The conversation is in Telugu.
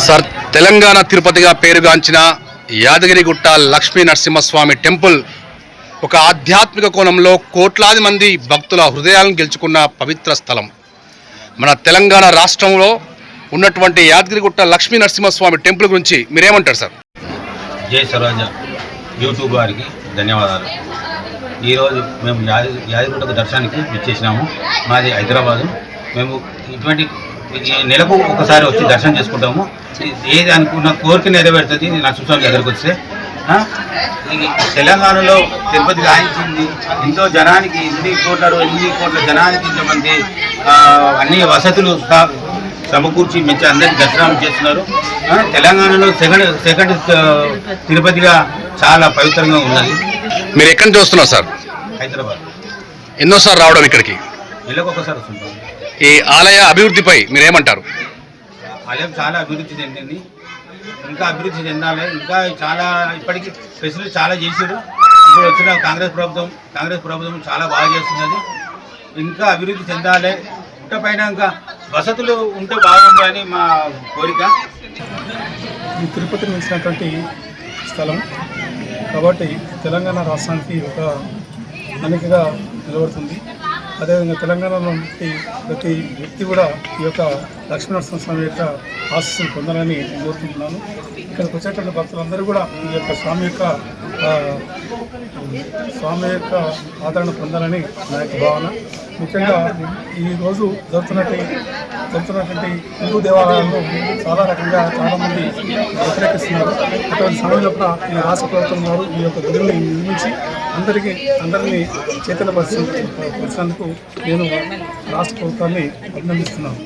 సార్, తెలంగాణ తిరుపతిగా పేరుగాంచిన యాదగిరిగుట్ట లక్ష్మీ నరసింహస్వామి టెంపుల్ ఒక ఆధ్యాత్మిక కోణంలో కోట్లాది మంది భక్తుల హృదయాలను గెలుచుకున్న పవిత్ర స్థలం. మన తెలంగాణ రాష్ట్రంలో ఉన్నటువంటి యాదగిరిగుట్ట లక్ష్మీ నరసింహస్వామి టెంపుల్ గురించి మీరేమంటారు సార్? జై సరోజ యూట్యూబ్ వారికి ధన్యవాదాలు. ఈరోజు మేము యాదగిరిగుట్టకు దర్శనానికి ఇచ్చేసినాము. మాది హైదరాబాదు. మేము ఇటువంటి నెలకు ఒకసారి వచ్చి దర్శనం చేసుకుంటాము. ఏది అనుకున్న కోరిక నెరవేరుతుంది నరసింహస్వామి దగ్గరకు వస్తే. తెలంగాణలో తిరుపతి గాయించింది ఎంతో జనానికి, ఎన్ని కోట్ల జనానికి ఇంతమంది అన్ని వసతులు సమకూర్చి మంచి అందరికీ దర్శనం చేస్తున్నారు. తెలంగాణలో సెకండ్ తిరుపతిగా చాలా పవిత్రంగా ఉన్నది. మీరు ఎక్కడి నుంచి వస్తున్నారు సార్? హైదరాబాద్. ఎన్నోసార్లు రావడం ఇక్కడికి? నెలకు ఒకసారి వస్తుంటాం. ఈ ఆలయ అభివృద్ధిపై మీరేమంటారు? ఆలయం చాలా అభివృద్ధి చెందింది, ఇంకా అభివృద్ధి చెందాలి. ఇంకా చాలా ఇప్పటికీ ఫెసిలిటీ చాలా చేశారు. ఇప్పుడు వచ్చిన కాంగ్రెస్ ప్రభుత్వం చాలా బాగా చేస్తున్నది. ఇంకా అభివృద్ధి చెందాలి. పైన ఇంకా వసతులు ఉంటే బాగుంది అని మా కోరిక. ఈ తిరుపతిని మించినటువంటి స్థలం కాబట్టి తెలంగాణ రాష్ట్రానికి ఒక అనికగా నిలబడుతుంది. అదేవిధంగా తెలంగాణలో ప్రతి వ్యక్తి కూడా ఈ యొక్క లక్ష్మీనరసింహస్వామి యొక్క ఆశీస్సులు పొందాలని కోరుకుంటున్నాను. ఇక్కడికి వచ్చేటువంటి భక్తులందరూ కూడా ఈ యొక్క స్వామి యొక్క ఆదరణ పొందాలని నా యొక్క భావన. ముఖ్యంగా ఈరోజు జరుగుతున్నటువంటి హిందూ దేవాలయాల్లో చాలా రకంగా చాలామంది వ్యతిరేకిస్తున్నారు. అటువంటి సమయంలో ఈ రాష్ట్ర ప్రభుత్వం వారు ఈ యొక్క గుడిని నిర్మించి అందరినీ చైతన్యపరిచినందుకు నేను రాష్ట్ర ప్రభుత్వాన్ని అభినందిస్తున్నాను.